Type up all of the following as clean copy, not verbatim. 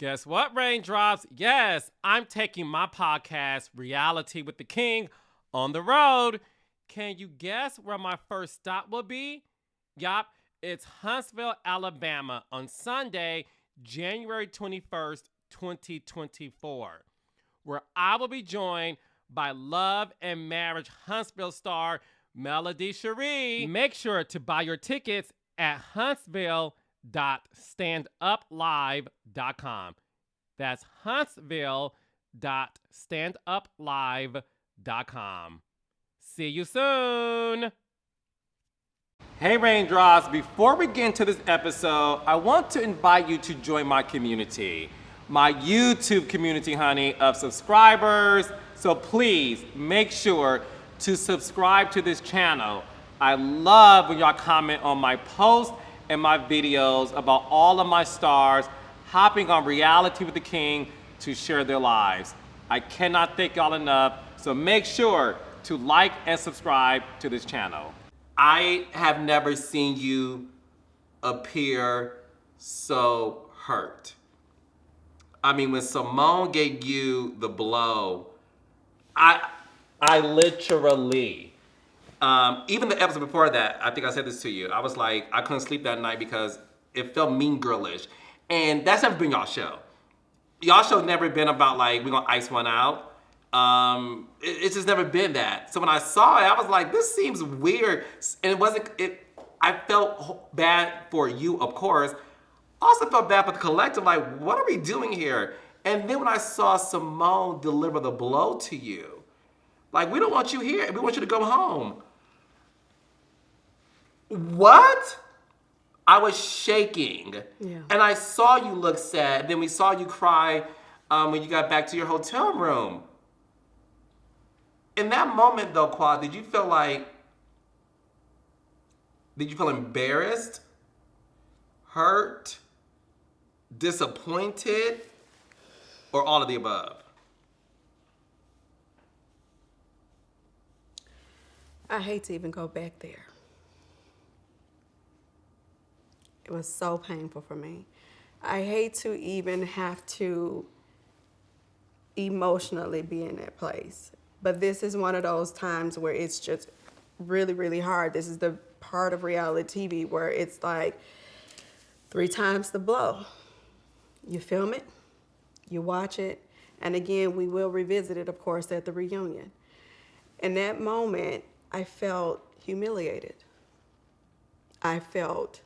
Guess what, Raindrops? Yes, I'm taking my podcast, Reality with the King, on the road. Can you guess where my first stop will be? Yup, it's Huntsville, Alabama on Sunday, January 21st, 2024, where I will be joined by Love and Marriage Huntsville star Melody Cherie. Make sure to buy your tickets at huntsville.standuplive.com. That's huntsville.standuplive.com. See you soon. Hey Raindrops, before we get into this episode, I want to invite you to join my community, my YouTube community, honey, of subscribers. So please make sure to subscribe to this channel. I love when y'all comment on my posts and my videos about all of my stars hopping on Reality with the King to share their lives. I cannot thank y'all enough, so make sure to like and subscribe to this channel. I have never seen you appear so hurt. I mean, when Simone gave you the blow, I literally, even the episode before that, I think I said this to you, I was like, I couldn't sleep that night because it felt mean girlish. And that's never been y'all show. Y'all show never been about like, we're gonna ice one out. It's just never been that. So when I saw it, I was like, this seems weird. And I felt bad for you, of course. Also felt bad for the collective, like, what are we doing here? And then when I saw Simone deliver the blow to you, like, we don't want you here. We want you to go home. What? I was shaking. Yeah. And I saw you look sad. Then we saw you cry when you got back to your hotel room. In that moment, though, Quad, did you feel embarrassed, hurt, disappointed, or all of the above? I hate to even go back there. It was so painful for me. I hate to even have to emotionally be in that place. But this is one of those times where it's just really, really hard. This is the part of reality TV where it's like 3 times the blow. You film it, you watch it, and again, we will revisit it, of course, at the reunion. In that moment, I felt humiliated. I felt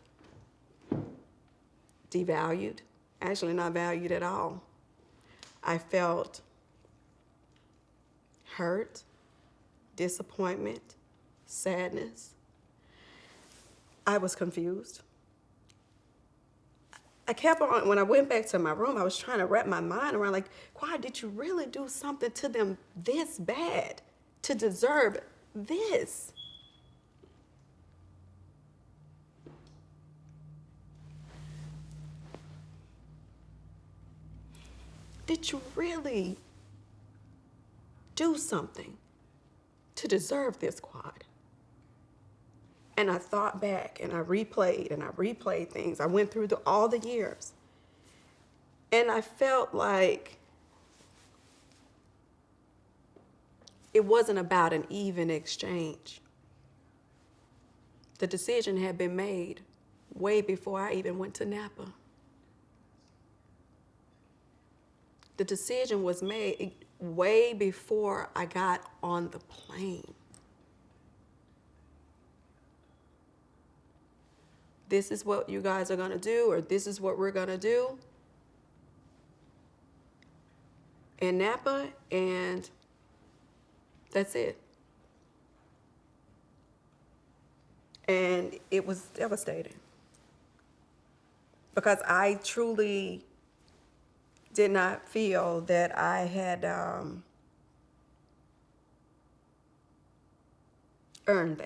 devalued, actually not valued at all. I felt hurt, disappointment, sadness. I was confused. I kept on, when I went back to my room, I was trying to wrap my mind around, like, why did you really do something to them this bad to deserve this? Did you really do something to deserve this, Quad? And I thought back and I replayed things. I went through all the years. And I felt like it wasn't about an even exchange. The decision had been made way before I even went to Napa. The decision was made way before I got on the plane. This is what you guys are gonna do, or this is what we're gonna do in Napa, and that's it. And it was devastating because I truly did not feel that I had earned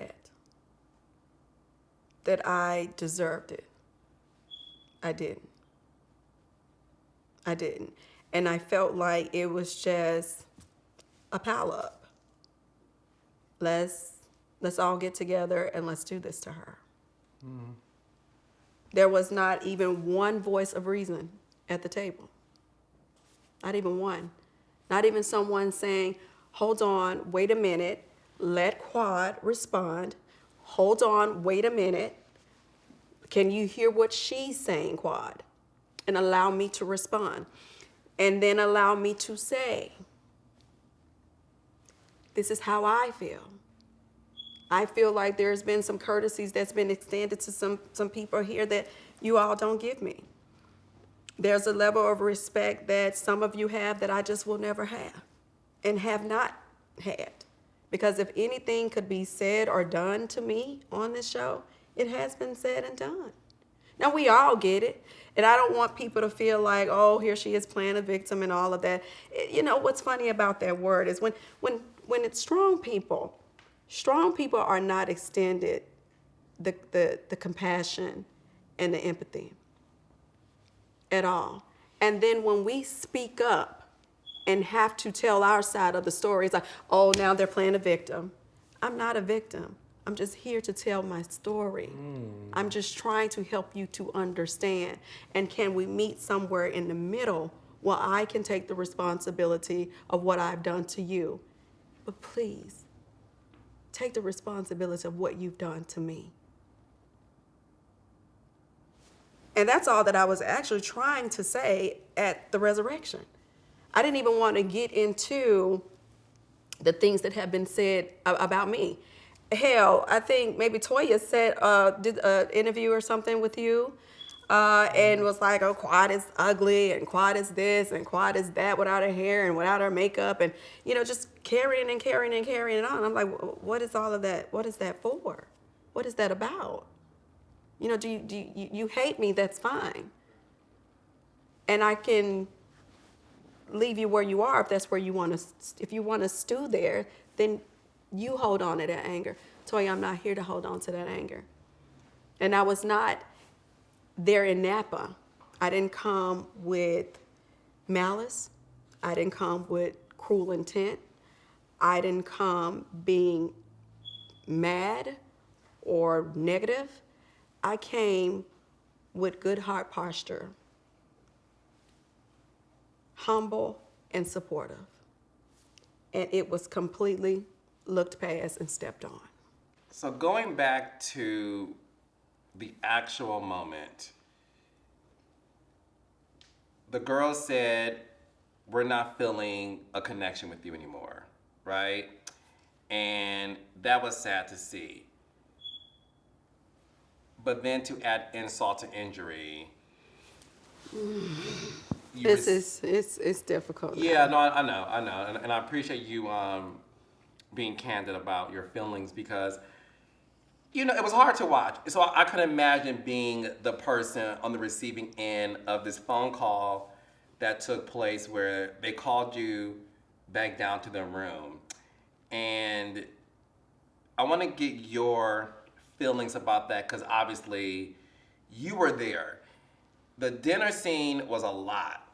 that I deserved it. I didn't. And I felt like it was just a pile up. Let's all get together and let's do this to her. Mm. There was not even one voice of reason at the table. Not even one. Not even someone saying, hold on, wait a minute, let Quad respond. Hold on, wait a minute. Can you hear what she's saying, Quad? And allow me to respond. And then allow me to say, this is how I feel. I feel like there's been some courtesies that's been extended to some people here that you all don't give me. There's a level of respect that some of you have that I just will never have and have not had. Because if anything could be said or done to me on this show, it has been said and done. Now, we all get it. And I don't want people to feel like, oh, here she is playing a victim and all of that. You know, what's funny about that word is when it's strong people are not extended the compassion and the empathy at all. And then when we speak up and have to tell our side of the story, it's like, oh, now they're playing a victim. I'm not a victim. I'm just here to tell my story. I'm just trying to help you to understand. And can we meet somewhere in the middle where I can take the responsibility of what I've done to you? But please, take the responsibility of what you've done to me. And that's all that I was actually trying to say at the resurrection. I didn't even want to get into the things that have been said about me. Hell, I think maybe Toya did an interview or something with you and was like, oh, Quad is ugly and Quad is this and Quad is that without her hair and without her makeup and, you know, just carrying and carrying and carrying it on. I'm like, what is all of that? What is that for? What is that about? You know, do you hate me? That's fine. And I can leave you where you are if that's where you want to. If you want to stew there, then you hold on to that anger. Toya, I'm not here to hold on to that anger. And I was not there in Napa. I didn't come with malice. I didn't come with cruel intent. I didn't come being mad or negative. I came with good heart posture, humble and supportive. And it was completely looked past and stepped on. So going back to the actual moment, the girl said, we're not feeling a connection with you anymore, right? And that was sad to see. But then to add insult to injury, It's difficult. Yeah, no, I know, and I appreciate you being candid about your feelings because, you know, it was hard to watch. So I could imagine being the person on the receiving end of this phone call that took place where they called you back down to the room, and I want to get your feelings about that because obviously you were there. The dinner scene was a lot,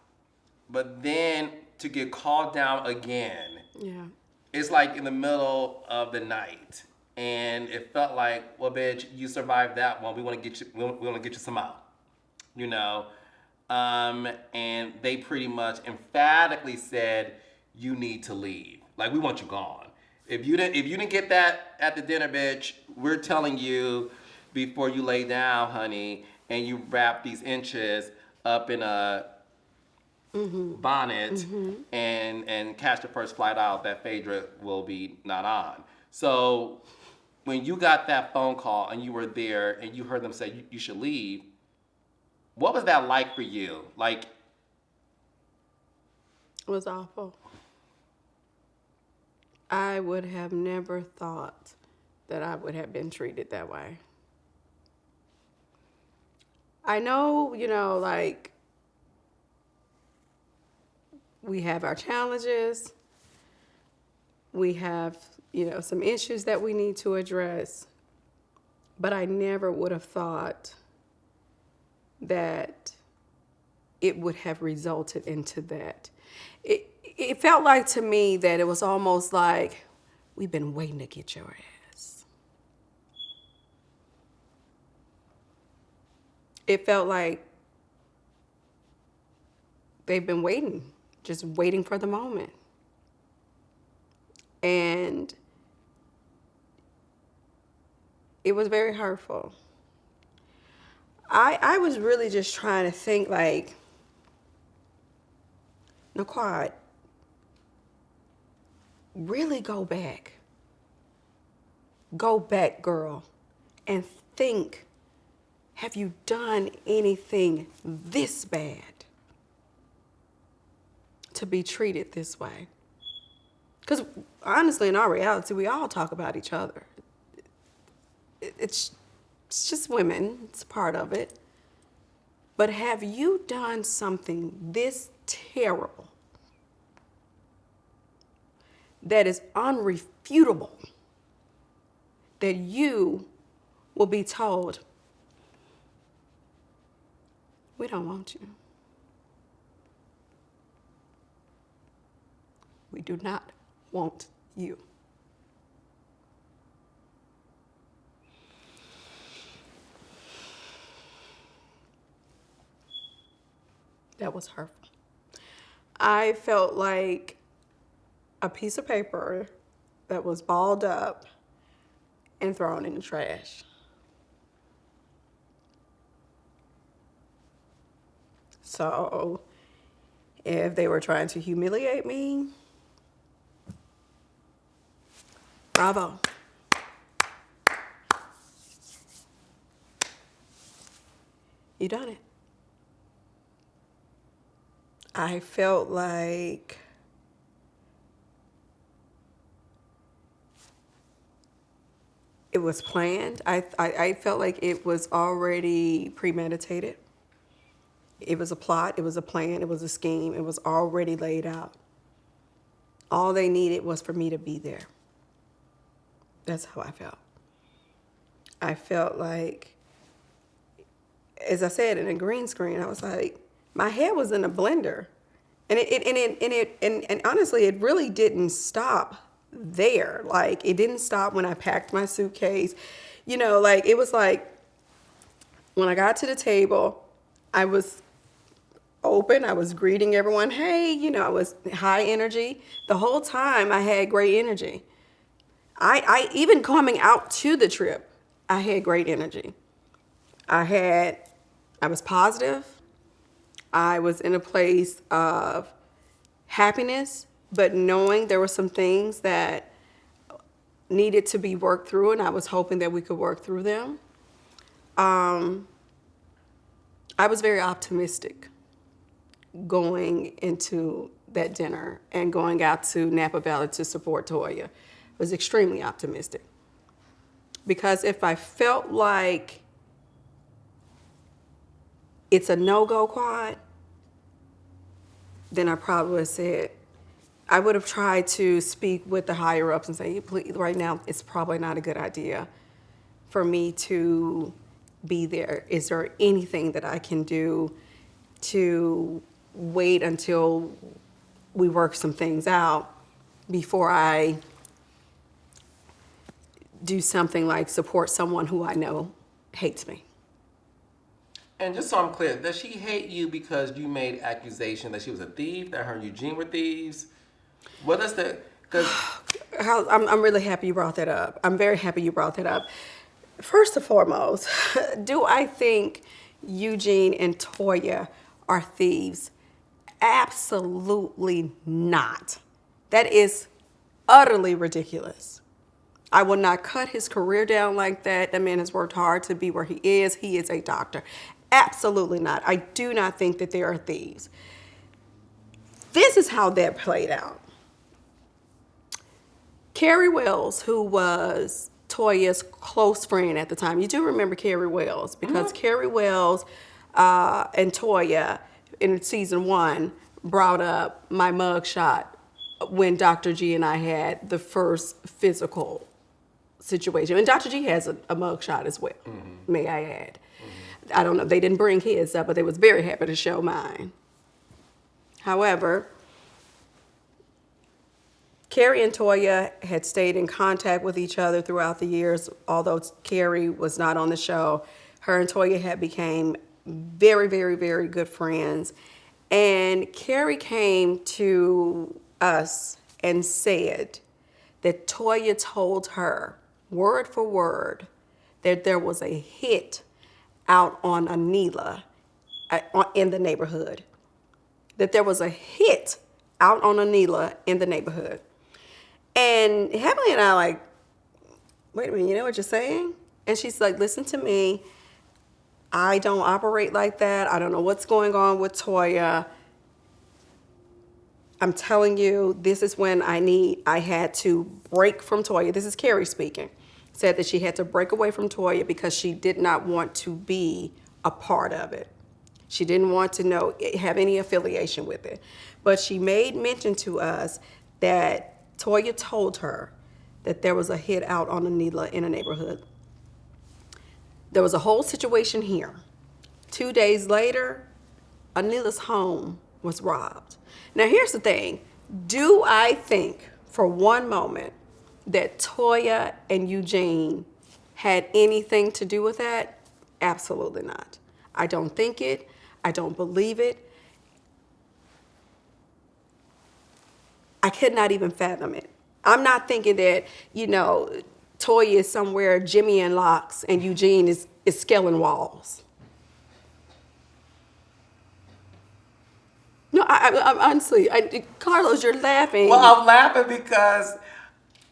but then to get called down again, Yeah. it's like in the middle of the night, and it felt like, well, bitch, you survived that one. We want to get you. We want to get you some out, you know. And they pretty much emphatically said, you need to leave. Like, we want you gone. If you didn't get that at the dinner, bitch, we're telling you before you lay down, honey, and you wrap these inches up in a bonnet and catch the first flight out, that Phaedra will be not on. So when you got that phone call and you were there and you heard them say you should leave, what was that like for you? Like, It was awful. I would have never thought that I would have been treated that way. I know, you know, like, we have our challenges. We have, you know, some issues that we need to address. But I never would have thought that it would have resulted into that. It felt like to me that it was almost like, we've been waiting to get your ass. It felt like they've been waiting just waiting for the moment. And it was very hurtful. I was really just trying to think like, Naquad, really go back. Go back, girl, and think, have you done anything this bad to be treated this way? Because honestly, in our reality, we all talk about each other. It's just women, it's part of it. But have you done something this terrible that is unrefutable that you will be told, we don't want you. We do not want you. That was hurtful. I felt like a piece of paper that was balled up and thrown in the trash. So if they were trying to humiliate me, bravo. You done it. I felt like it was planned. I felt like it was already premeditated. It was a plot, it was a plan, it was a scheme, it was already laid out. All they needed was for me to be there. That's how I felt. I felt like, as I said, in a green screen, I was like, my head was in a blender. And honestly, it really didn't stop there. Like, it didn't stop when I packed my suitcase. You know, like, it was like, when I got to the table, I was open. I was greeting everyone. Hey, you know, I was high energy. The whole time I had great energy. I even coming out to the trip, I had great energy. I was positive. I was in a place of happiness, but knowing there were some things that needed to be worked through, and I was hoping that we could work through them. I was very optimistic going into that dinner and going out to Napa Valley to support Toya. I was extremely optimistic. Because if I felt like it's a no-go quad, then I probably would have said, I would have tried to speak with the higher ups and say, please, right now, it's probably not a good idea for me to be there. Is there anything that I can do to wait until we work some things out before I do something like support someone who I know hates me? And just so I'm clear, does she hate you because you made accusation that she was a thief, that her and Eugene were thieves? What is the... Cause... I'm really happy you brought that up. I'm very happy you brought that up. First and foremost, do I think Eugene and Toya are thieves? Absolutely not. That is utterly ridiculous. I will not cut his career down like that. That man has worked hard to be where he is. He is a doctor. Absolutely not. I do not think that they are thieves. This is how that played out. Carrie Wells, who was Toya's close friend at the time. You do remember Carrie Wells because Carrie Wells and Toya in season 1 brought up my mugshot when Dr. G and I had the first physical situation. And Dr. G has a mugshot as well, may I add. I don't know, they didn't bring his up, but they was very happy to show mine. However, Carrie and Toya had stayed in contact with each other throughout the years. Although Carrie was not on the show, her and Toya had became very, very, very good friends. And Carrie came to us and said that Toya told her, word for word, that there was a hit out on Anila in the neighborhood. That there was a hit out on Anila in the neighborhood. And Heavenly and I like, wait a minute, you know what you're saying? And she's like, listen to me. I don't operate like that. I don't know what's going on with Toya. I'm telling you, this is when I had to break from Toya. This is Carrie speaking. Said that she had to break away from Toya because she did not want to be a part of it. She didn't want to have any affiliation with it. But she made mention to us that Toya told her that there was a hit out on Anila in a neighborhood. There was a whole situation here. 2 days later, Anila's home was robbed. Now, here's the thing. Do I think for one moment that Toya and Eugene had anything to do with that? Absolutely not. I don't think it. I don't believe it. I could not even fathom it. I'm not thinking that, Toya is somewhere Jimmy and locks and Eugene is scaling walls. No, I honestly, Carlos, you're laughing. Well, I'm laughing because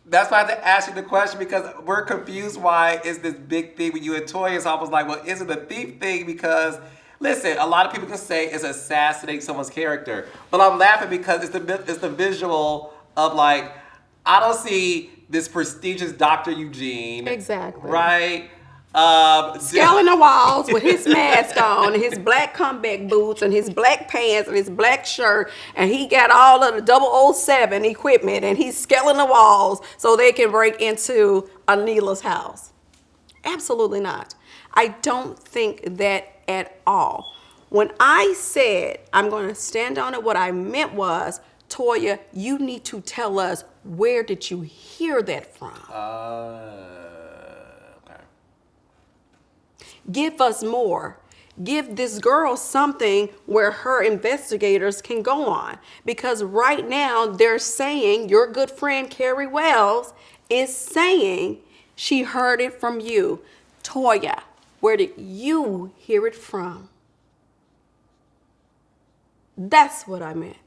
that's why I had to ask you the question, because we're confused why is this big thing with you and Toya. So I was like, well, is it a thief thing? Because, listen, a lot of people can say it's assassinating someone's character. But I'm laughing because it's the visual of, like, I don't see this prestigious Dr. Eugene. Exactly. Right? Scaling the walls with his mask on, and his black comeback boots, and his black pants, and his black shirt, and he got all of the 007 equipment, and he's scaling the walls so they can break into Anila's house. Absolutely not. I don't think that at all. When I said I'm going to stand on it, what I meant was, Toya, you need to tell us, where did you hear that from? Give us more. Give this girl something where her investigators can go on. Because right now they're saying, your good friend Carrie Wells is saying she heard it from you. Toya, where did you hear it from? That's what I meant.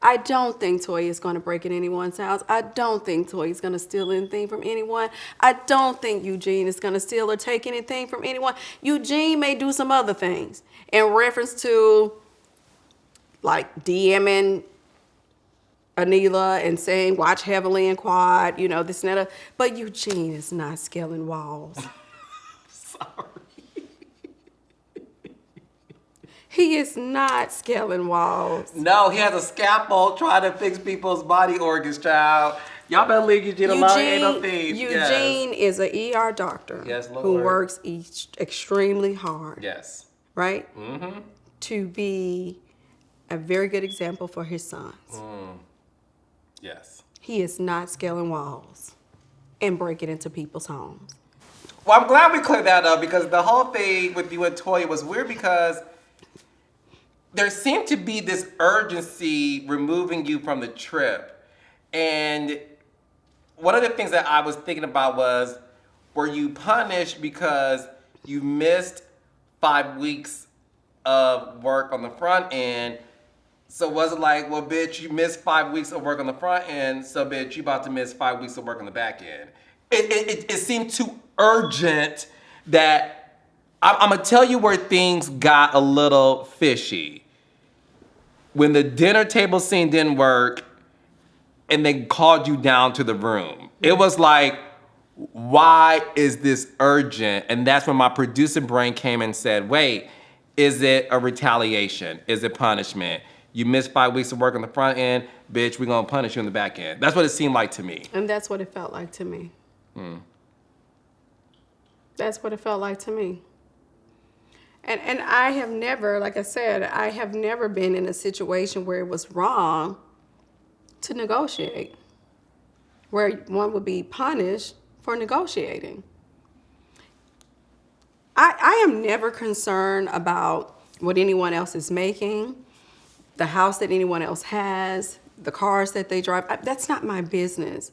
I don't think Toya is going to break in anyone's house. I don't think Toya is going to steal anything from anyone. I don't think Eugene is going to steal or take anything from anyone. Eugene may do some other things in reference to, like, DMing Anila and saying, watch heavily and quad, this and that. But Eugene is not scaling walls. Sorry. He is not scaling walls. No, he has a scalpel trying to fix people's body organs, child. Y'all better leave Eugene alone. Ain't no thief. Eugene is an ER doctor. Yes, Lord. Who works extremely hard. Yes. Right? Mm-hmm. To be a very good example for his sons. Yes. He is not scaling walls and breaking into people's homes. Well, I'm glad we cleared that up, because the whole thing with you and Toya was weird, because there seemed to be this urgency removing you from the trip. And one of the things that I was thinking about was, were you punished because you missed 5 weeks of work on the front end? So was it like, well, bitch, you missed 5 weeks of work on the front end, so bitch, you about to miss 5 weeks of work on the back end? It seemed too urgent that I'm gonna tell you where things got a little fishy. When the dinner table scene didn't work and they called you down to the room, it was like, why is this urgent? And that's when my producing brain came and said, wait, is it a retaliation? Is it punishment? You missed 5 weeks of work on the front end, bitch, we're gonna punish you on the back end. That's what it seemed like to me. And that's what it felt like to me. That's what it felt like to me. And I have never, like I said, I have never been in a situation where it was wrong to negotiate, where one would be punished for negotiating. I am never concerned about what anyone else is making, the house that anyone else has, the cars that they drive. That's not my business.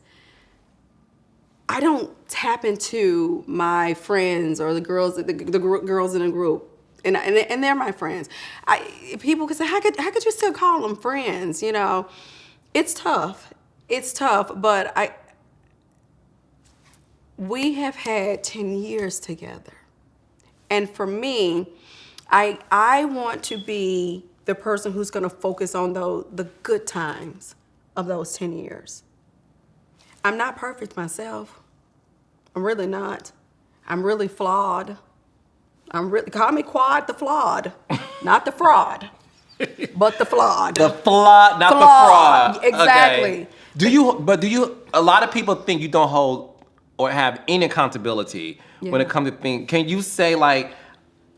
I don't tap into my friends or the girls in a group, and they're my friends. People could say, how could you still call them friends? You know, it's tough. It's tough, but we have had 10 years together, and for me, I want to be the person who's going to focus on the good times of those 10 years. I'm not perfect myself. I'm really not. I'm really flawed. Call me Quad the flawed, not the fraud, but the flawed. The flawed, not Flawed, the fraud. exactly. Okay. Do you, a lot of people think you don't hold or have any accountability when it comes to things. Can you say, like,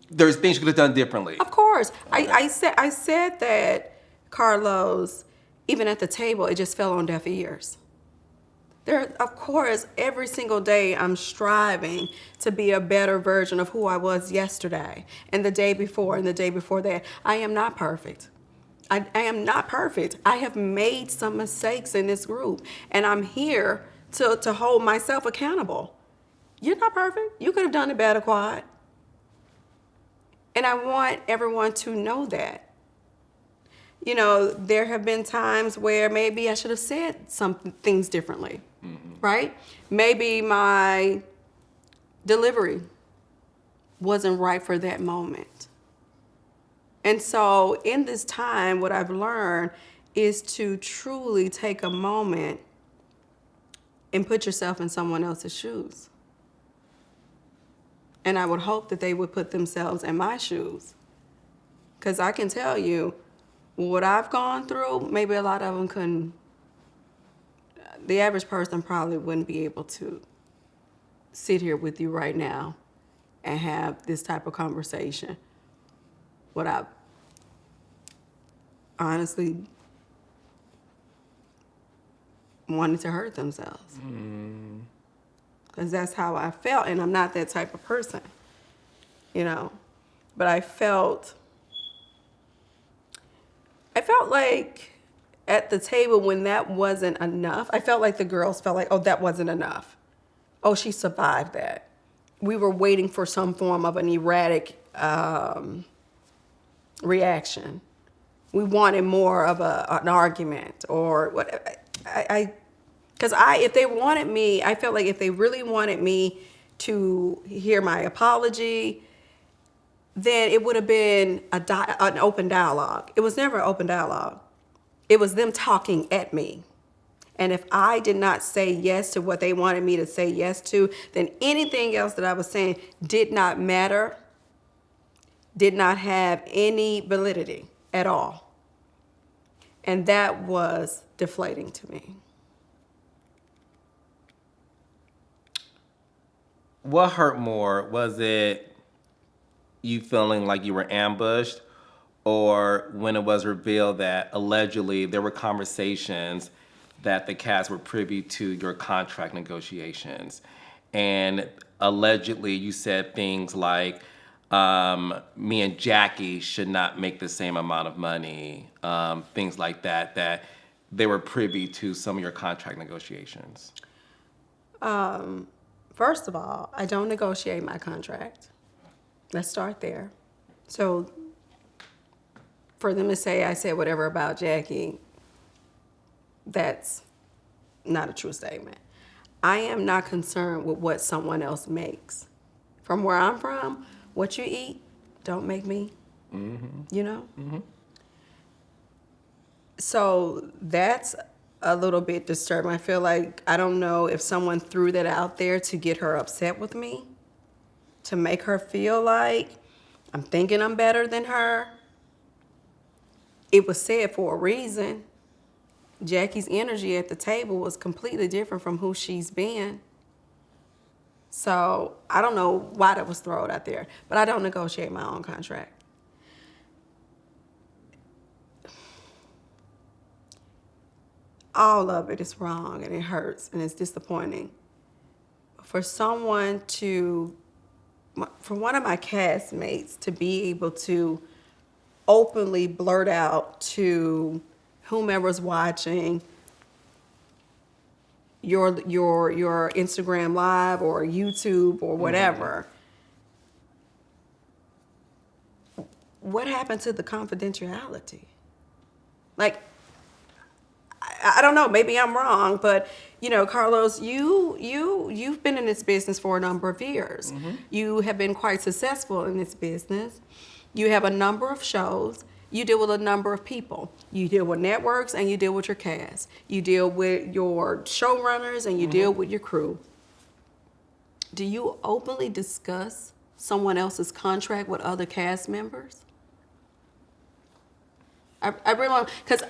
there's things you could have done differently? Of course. Okay. I said that, Carlos, even at the table, it just fell on deaf ears. Of course, every single day I'm striving to be a better version of who I was yesterday and the day before and the day before that. I am not perfect. I am not perfect. I have made some mistakes in this group, and I'm here to hold myself accountable. You're not perfect. You could have done it better, Quad. And I want everyone to know that. You know, there have been times where maybe I should have said some things differently, right? Maybe my delivery wasn't right for that moment. And so in this time, what I've learned is to truly take a moment and put yourself in someone else's shoes. And I would hope that they would put themselves in my shoes. Because I can tell you, what I've gone through, maybe a lot of them couldn't, the average person probably wouldn't be able to sit here with you right now and have this type of conversation without honestly wanting to hurt themselves. Because that's how I felt, and I'm not that type of person, you know. But I felt like at the table when that wasn't enough, I felt like the girls felt like, oh, that wasn't enough. Oh, she survived that. We were waiting for some form of an erratic reaction. We wanted more of an argument or what. Because if they wanted me, I felt like if they really wanted me to hear my apology, then it would have been an open dialogue. It was never an open dialogue. It was them talking at me. And if I did not say yes to what they wanted me to say yes to, then anything else that I was saying did not matter, did not have any validity at all. And that was deflating to me. What hurt more? Was it you feeling like you were ambushed, or when it was revealed that allegedly there were conversations that the cast were privy to your contract negotiations, and allegedly you said things like, me and Jackie should not make the same amount of money, things like that, that they were privy to some of your contract negotiations? First of all, I don't negotiate my contract. Let's start there. So for them to say I said whatever about Jackie, that's not a true statement. I am not concerned with what someone else makes. From where I'm from, what you eat don't make me, you know? So that's a little bit disturbing. I feel like, I don't know if someone threw that out there to get her upset with me, to make her feel like I'm thinking I'm better than her. It was said for a reason. Jackie's energy at the table was completely different from who she's been. So I don't know why that was thrown out there, but I don't negotiate my own contract. All of it is wrong and it hurts and it's disappointing. For one of my castmates to be able to openly blurt out to whomever's watching your Instagram live or YouTube or whatever. What happened to the confidentiality? Like, I don't know, maybe I'm wrong, but Carlos, you've been in this business for a number of years. You have been quite successful in this business. You have a number of shows. You deal with a number of people. You deal with networks and you deal with your cast. You deal with your showrunners and you deal with your crew. Do you openly discuss someone else's contract with other cast members? I really want, because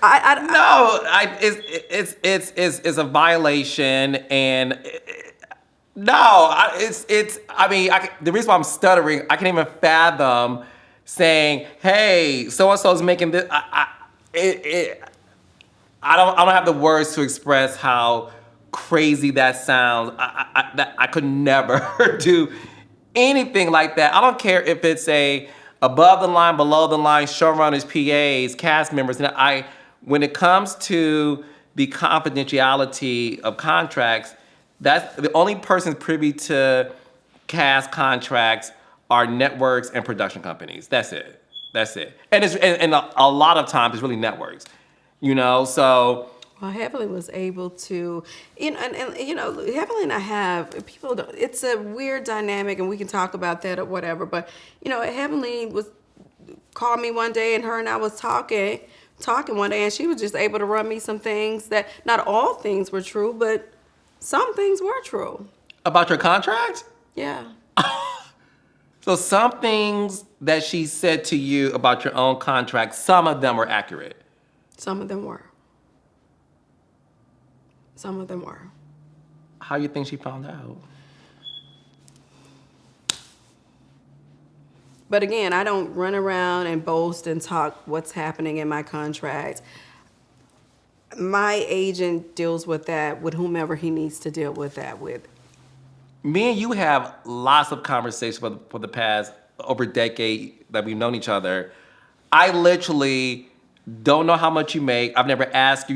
it's a violation, and the reason why I'm stuttering, I can't even fathom saying, "Hey, so and so's making this." I don't have the words to express how crazy that sounds. I could never do anything like that. I don't care if it's a above the line, below the line, showrunners, PAs, cast members. And when it comes to the confidentiality of contracts, that's the only persons privy to cast contracts are networks and production companies. That's it. And a lot of times it's really networks. So well, Heavenly was able to, Heavenly and I have people. It's a weird dynamic, and we can talk about that or whatever. But Heavenly called me one day, and her and I was talking one day, and she was just able to run me some things that not all things were true, but some things were true. About your contract? Yeah. So some things that she said to you about your own contract, some of them were accurate. Some of them were. Some of them were. How you think she found out? But again, I don't run around and boast and talk what's happening in my contract. My agent deals with that with whomever he needs to deal with that with. Me and you have lots of conversations for the past over a decade that we've known each other. I literally don't know how much you make. I've never asked you.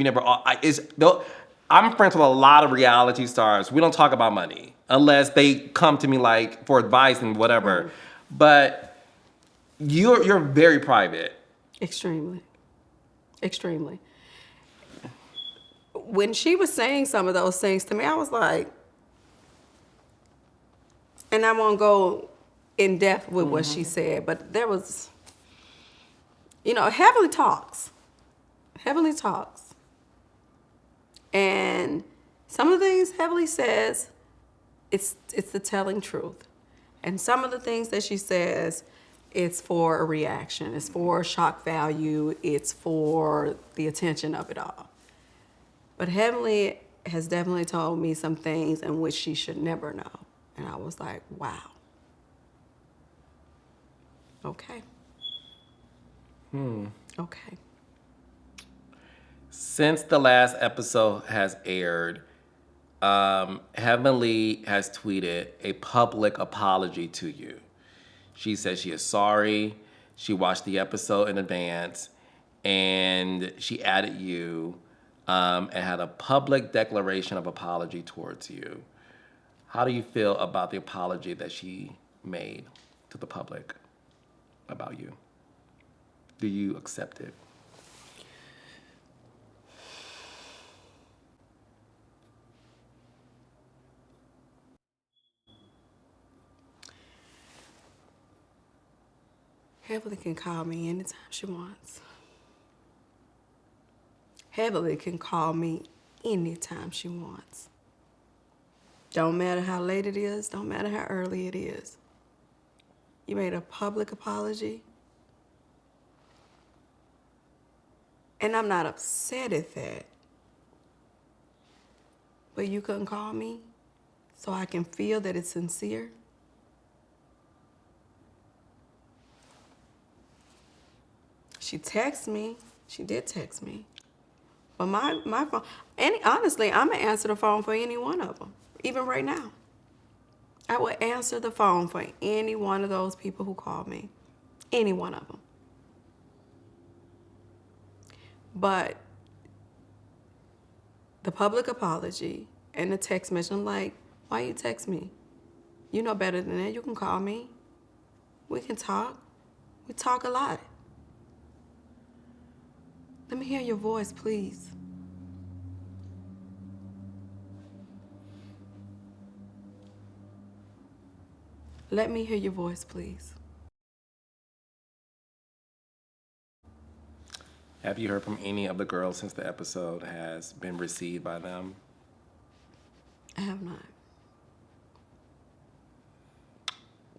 I'm friends with a lot of reality stars. We don't talk about money unless they come to me like for advice and whatever. But you're very private. Extremely. When she was saying some of those things to me, I was like, and I won't go in depth with what she said, but there was, Heavenly talks. And some of the things Heavenly says, it's the telling truth. And some of the things that she says, it's for a reaction. It's for shock value. It's for the attention of it all. But Heavenly has definitely told me some things in which she should never know. And I was like, wow. Okay. Okay. Since the last episode has aired, Heavenly has tweeted a public apology to you. She says she is sorry. She watched the episode in advance, and she added you and had a public declaration of apology towards you. How do you feel about the apology that she made to the public about you? Do you accept it? Heavenly can call me anytime she wants. Heavenly can call me anytime she wants. Don't matter how late it is, don't matter how early it is. You made a public apology. And I'm not upset at that. But you couldn't call me so I can feel that it's sincere? She texted me. She did text me. But my phone, honestly, I'm going to answer the phone for any one of them, even right now. I would answer the phone for any one of those people who called me, any one of them. But the public apology and the text message, I'm like, why you text me? You know better than that. You can call me. We can talk. We talk a lot. Let me hear your voice, please. Let me hear your voice, please. Have you heard from any of the girls since the episode has been received by them? I have not.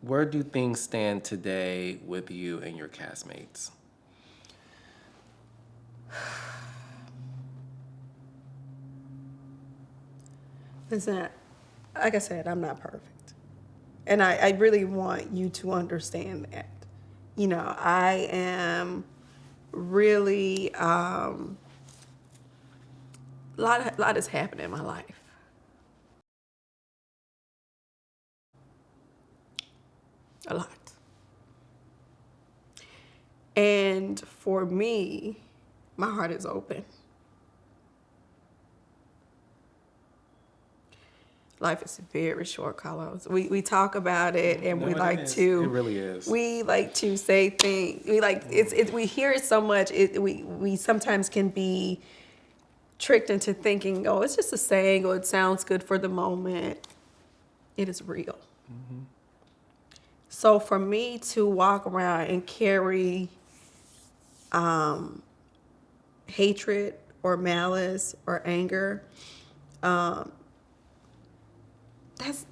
Where do things stand today with you and your castmates? Listen, like I said, I'm not perfect. And I really want you to understand that. You know, I am really, a lot has happened in my life. A lot. And for me, my heart is open. Life is very short, Carlos. We talk about it, and No, we it like is. to. It really is. We like to say things. We like we hear it so much. We sometimes can be tricked into thinking, oh, it's just a saying, or it sounds good for the moment. It is real. Mm-hmm. So for me to walk around and carry hatred or malice or anger,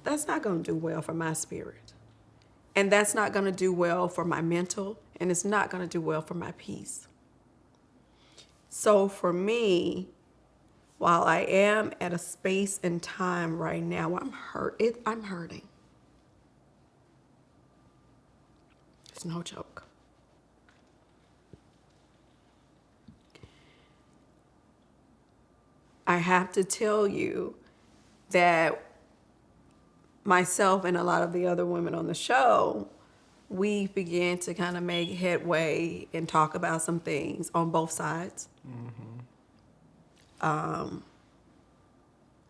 that's not going to do well for my spirit. And that's not going to do well for my mental, and it's not going to do well for my peace. So for me, while I am at a space and time right now, I'm hurting. It's no joke. I have to tell you that myself and a lot of the other women on the show, we began to kind of make headway and talk about some things on both sides. Mm-hmm.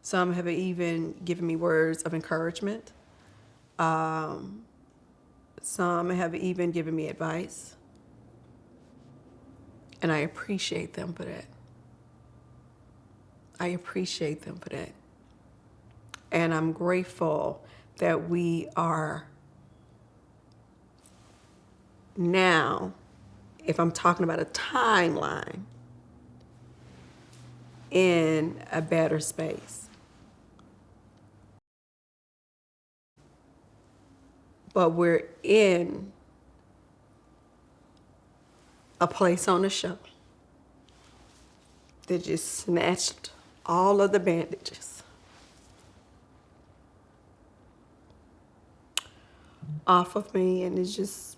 Some have even given me words of encouragement. Some have even given me advice. And I appreciate them for that. I appreciate them for that. And I'm grateful that we are now, if I'm talking about a timeline, in a better space. But we're in a place on the show that just snatched all of the bandages off of me, and it's just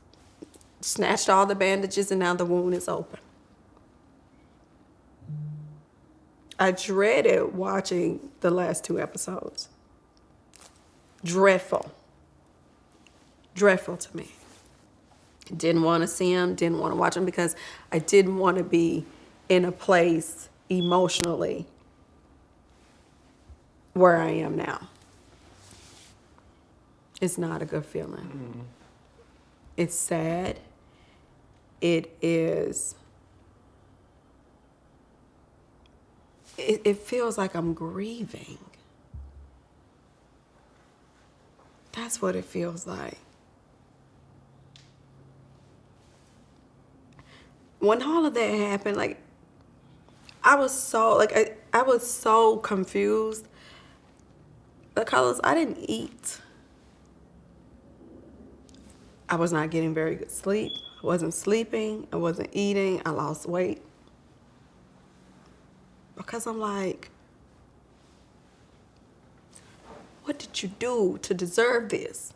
snatched all the bandages, and now the wound is open. I dreaded watching the last 2 episodes. Dreadful. Dreadful to me. Didn't want to see them, didn't want to watch them, because I didn't want to be in a place emotionally where I am now. It's not a good feeling. Mm-hmm. It's sad. It is. It feels like I'm grieving. That's what it feels like. When all of that happened, like, I was so confused. Like, Carlos, I didn't eat. I was not getting very good sleep. I wasn't sleeping. I wasn't eating. I lost weight. Because I'm like, what did you do to deserve this?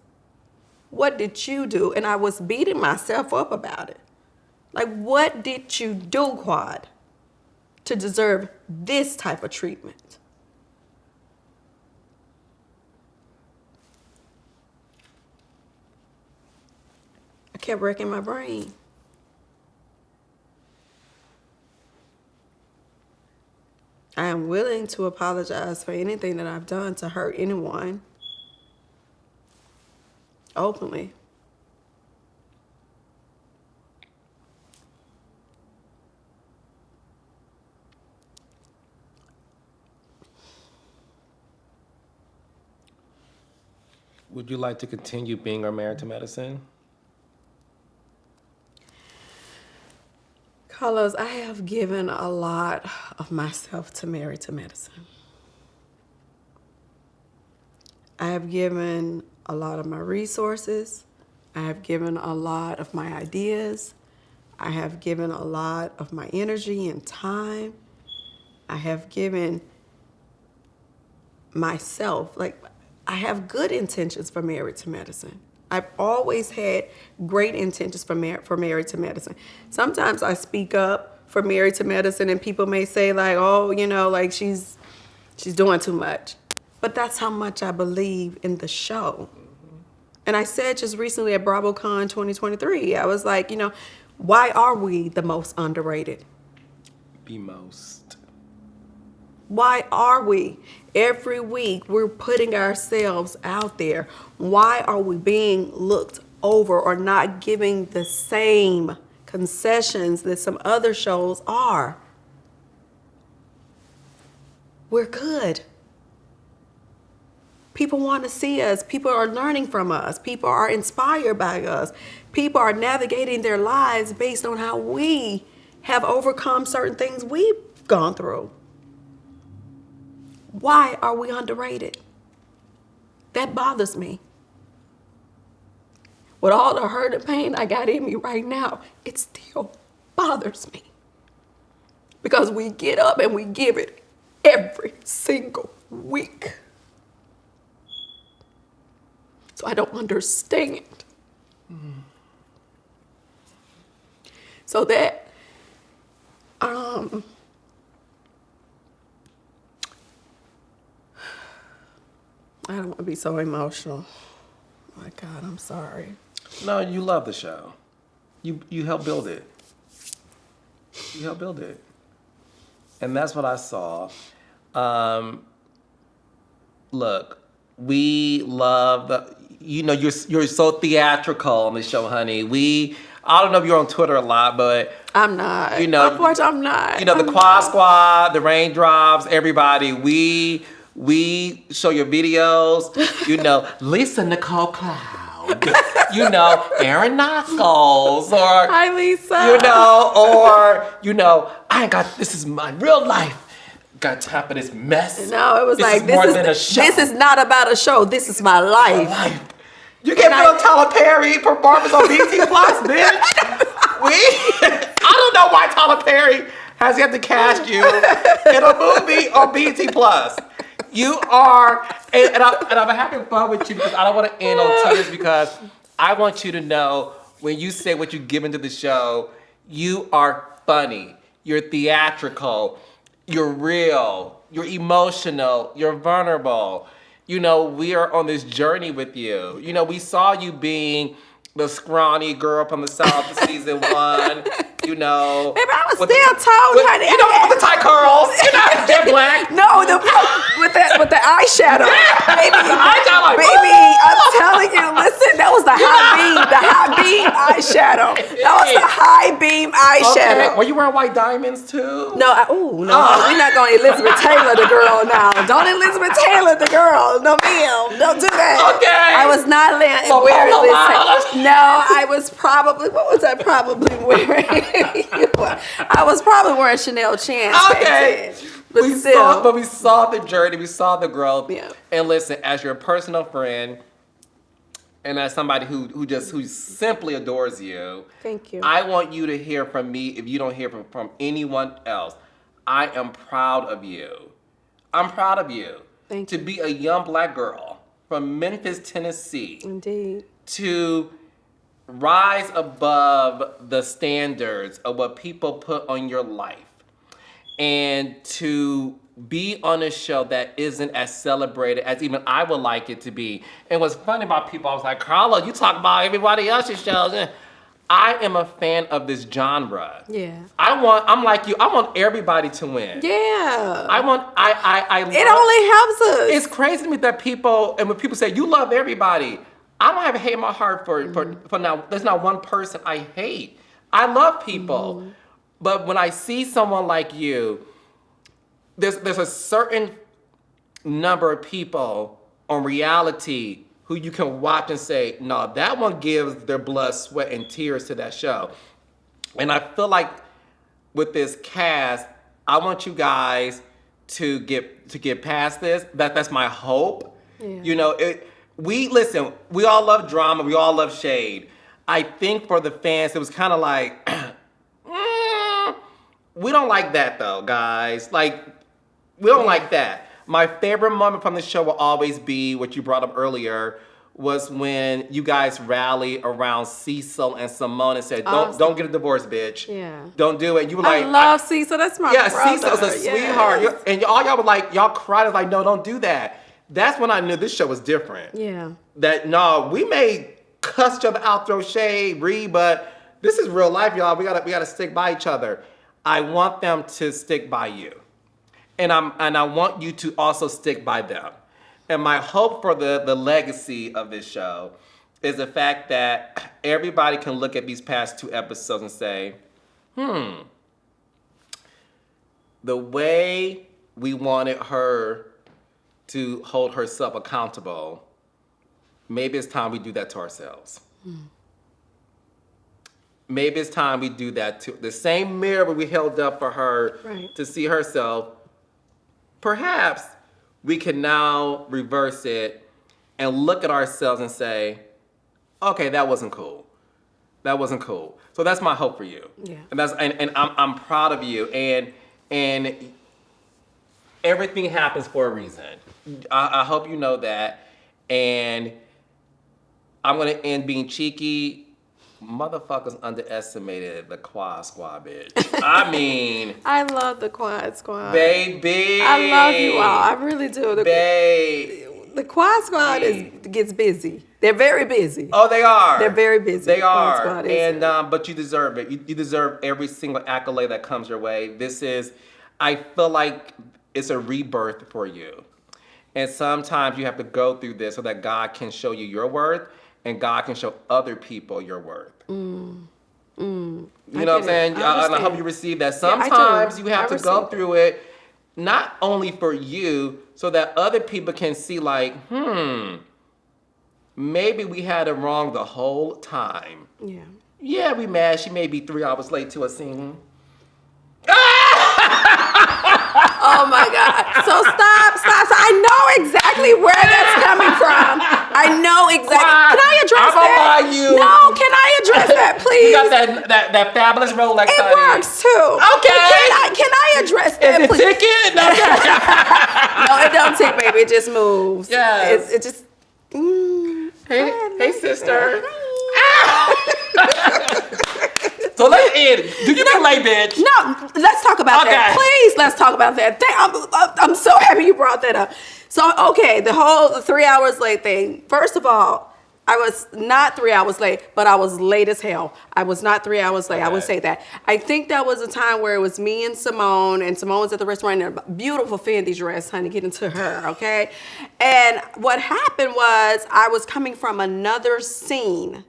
What did you do? And I was beating myself up about it. Like, what did you do, Quad, to deserve this type of treatment? I kept wrecking my brain. I am willing to apologize for anything that I've done to hurt anyone. Openly. Would you like to continue being our Married to Medicine? Carlos, I have given a lot of myself to Married to Medicine. I have given a lot of my resources. I have given a lot of my ideas. I have given a lot of my energy and time. I have given myself, like, I have good intentions for Married to Medicine. I've always had great intentions for Married to Medicine. Sometimes I speak up for Married to Medicine and people may say like, oh, you know, like she's doing too much. But that's how much I believe in the show. And I said just recently at BravoCon 2023, I was like, you know, why are we the most underrated? Be most. Why are we? Every week we're putting ourselves out there. Why are we being looked over or not giving the same concessions that some other shows are? We're good. People want to see us. People are learning from us. People are inspired by us. People are navigating their lives based on how we have overcome certain things we've gone through. Why are we underrated? That bothers me. With all the hurt and pain I got in me right now, it still bothers me. Because we get up and we give it every single week. So I don't understand. So that, I don't want to be so emotional. My God, I'm sorry. No, you love the show. You helped build it. You helped build it. And that's what I saw. Look, we love you're so theatrical on the show, honey. I don't know if you're on Twitter a lot, but I'm not. Unfortunately, I'm not. The Quad Squad, the Raindrops, everybody. We show your videos. Lisa Nicole Cloud. Aaron Knuckles, or hi, Lisa. This is my real life. Got time for this mess. No, it was this is not about a show. This is my life. My life. You get Tyler Perry performance on BT Plus, bitch. I don't know why Tyler Perry has yet to cast you in a movie on BT Plus. You are, and I'm having fun with you because I don't want to end on tears because I want you to know when you say what you give into the show, you are funny, you're theatrical, you're real, you're emotional, you're vulnerable. We are on this journey with you. We saw you being the scrawny girl from the South season 1. Baby, I was still told, honey. With the tight curls. Jet black. No, with the eyeshadow. Baby, I'm telling you, listen, that was the high beam eyeshadow. That was the high beam eyeshadow. Okay. Were you wearing white diamonds too? No, we're not going to Elizabeth Taylor the girl now. Don't Elizabeth Taylor the girl. No, ma'am. Don't do that. Okay. I was not wearing Elizabeth. No, I was probably, what was I probably wearing? I was probably wearing Chanel Chance. Okay. But we saw the journey, we saw the growth. Yeah. And listen, as your personal friend, and as somebody who simply adores you, thank you. I want you to hear from me if you don't hear from anyone else. I am proud of you. I'm proud of you. Thank you. To be a young black girl from Memphis, Tennessee. Indeed. To rise above the standards of what people put on your life and to be on a show that isn't as celebrated as even I would like it to be. And what's funny about people, I was like, Carla, you talk about everybody else's shows. I am a fan of this genre. Yeah. I'm like you. I want everybody to win. Yeah. I It only helps us. It's crazy to me that people, and when people say, you love everybody, I don't have a hate in my heart for now. There's not one person I hate. I love people. But when I see someone like you, there's a certain number of people on reality who you can watch and say, no, that one gives their blood, sweat, and tears to that show. And I feel like with this cast, I want you guys to get past this. That's my hope. Yeah. You know, we all love drama, we all love shade. I think for the fans, it was kind of like, we don't like that though, guys. Like, we don't like that. My favorite moment from the show will always be what you brought up earlier, was when you guys rally around Cecil and Simone and said, "Don't get a divorce, bitch. Yeah. Don't do it." You were like, I love Cecil. That's my brother. Cecil's a sweetheart. And all y'all were like, y'all cried. I was like, no, don't do that. That's when I knew this show was different. Yeah. That no, we may cuss each other out, throw shade, read, but this is real life, y'all. We gotta stick by each other. I want them to stick by you. And I want you to also stick by them. And my hope for the legacy of this show is the fact that everybody can look at these past 2 episodes and say, the way we wanted her to hold herself accountable, maybe it's time we do that to ourselves. Maybe it's time we do that to the same mirror we held up for her to see herself. Perhaps we can now reverse it and look at ourselves and say, okay, that wasn't cool. That wasn't cool. So that's my hope for you. Yeah. And I'm proud of you. And everything happens for a reason. I hope you know that. And I'm gonna end being cheeky. Motherfuckers underestimated the Quad Squad, bitch. I mean, I love the Quad Squad. Baby. I love you all. I really do. The Quad Squad gets busy. They're very busy. Oh, they are. They're very busy. They are. Squad and but you deserve it. You deserve every single accolade that comes your way. I feel like it's a rebirth for you. And sometimes you have to go through this so that God can show you your worth and God can show other people your worth. You know what I'm saying? And I hope you receive that. Sometimes you have to go through it, not only for you, so that other people can see like, maybe we had it wrong the whole time. Yeah. Yeah, we mad. She may be 3 hours late to a scene. Oh my God. So stop. I know exactly where that's coming from. I know exactly. Can I address that? I'm gonna buy you. No, can I address that, please? You got that fabulous Rolex, It honey. works too. Okay. Can I address that, Is it please? ticking? Okay. No, it don't tick, baby. It just moves. Yes. It just. Hey, sister. So let's end. Do you play, bitch? No, let's talk about that. Please, let's talk about that. I'm so happy you brought that up. So, okay, the whole 3 hours late thing. First of all, I was not 3 hours late, but I was late as hell. I was not 3 hours late. Okay. I would say that. I think that was a time where it was me and Simone was at the restaurant in a beautiful Fendi dress, honey, get into her, okay? And what happened was I was coming from another scene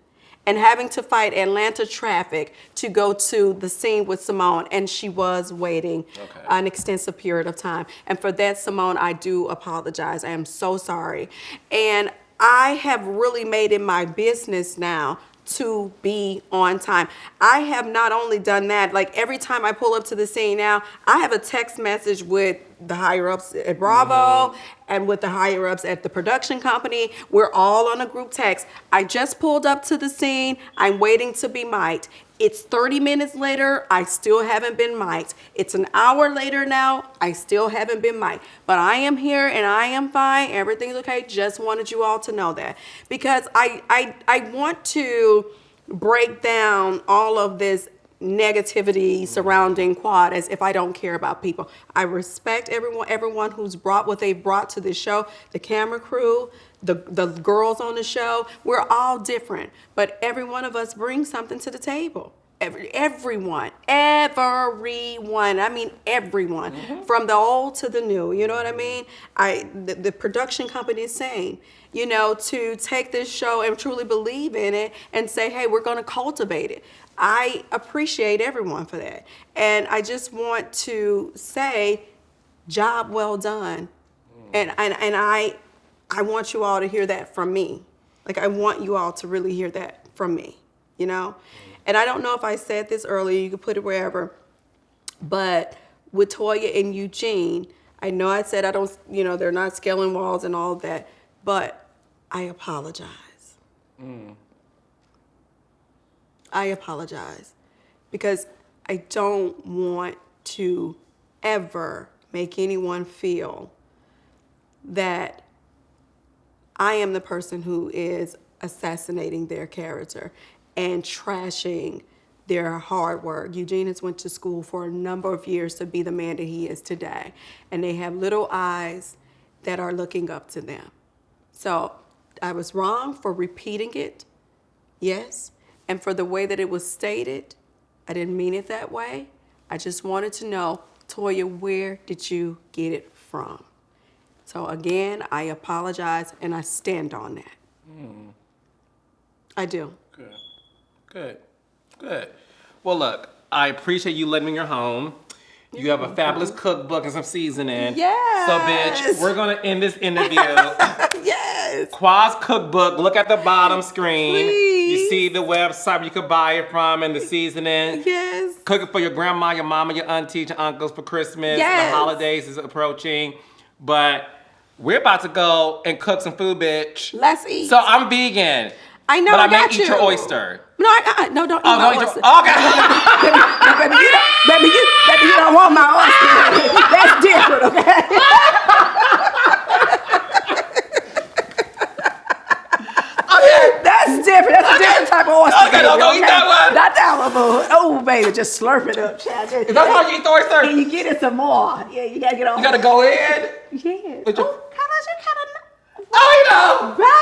and having to fight Atlanta traffic to go to the scene with Simone, and she was waiting an extensive period of time. And for that, Simone, I do apologize. I am so sorry. And I have really made it my business now to be on time. I have not only done that, like every time I pull up to the scene now, I have a text message with the higher ups at Bravo and with the higher ups at the production company. We're all on a group text. I just pulled up to the scene. I'm waiting to be mic'd. It's 30 minutes later, I still haven't been mic'd. It's an hour later now, I still haven't been mic'd. But I am here and I am fine. Everything's okay. Just wanted you all to know that. Because I want to break down all of this negativity surrounding Quad as if I don't care about people. I respect everyone who's brought what they've brought to this show, the camera crew, the girls on the show. We're all different, but every one of us brings something to the table. Everyone, I mean everyone, from the old to the new, you know what I mean? The production company is saying, you know, to take this show and truly believe in it and say, hey, we're going to cultivate it. I appreciate everyone for that. And I just want to say, job well done. And I want you all to hear that from me. Like, I want you all to really hear that from me, you know? And I don't know if I said this earlier, you could put it wherever, but with Toya and Eugene, I know I said I don't, you know, they're not scaling walls and all of that, but I apologize. I apologize because I don't want to ever make anyone feel that I am the person who is assassinating their character and trashing their hard work. Eugene has went to school for a number of years to be the man that he is today. And they have little eyes that are looking up to them. So I was wrong for repeating it, yes. And for the way that it was stated, I didn't mean it that way. I just wanted to know, Toya, where did you get it from? So again, I apologize and I stand on that. I do. Good. Well, look, I appreciate you letting me in your home. You have a fabulous cookbook and some seasoning. Yes. So, bitch, we're going to end this interview. Yes. Qua's cookbook. Look at the bottom screen. Please. You see the website where you could buy it from and the seasoning. Yes. Cook it for your grandma, your mama, your aunties, your uncles for Christmas. Yes. The holidays is approaching. But we're about to go and cook some food, bitch. Let's eat. So I'm vegan. I know, but I may got eat you. your oyster. No, no, don't eat Oh, my don't eat oyster. your, okay. Baby, you don't want my oyster. That's different, okay? That's different. That's a different type of oyster. Okay, don't eat that one. Not that one, boo. Oh, baby, just slurp it up, child. Is that how you eat the oyster? And you get it some more. Yeah, you gotta get on. You gotta go in. Yeah. With your- Oh, how much you kind of. Oh, you know. Right.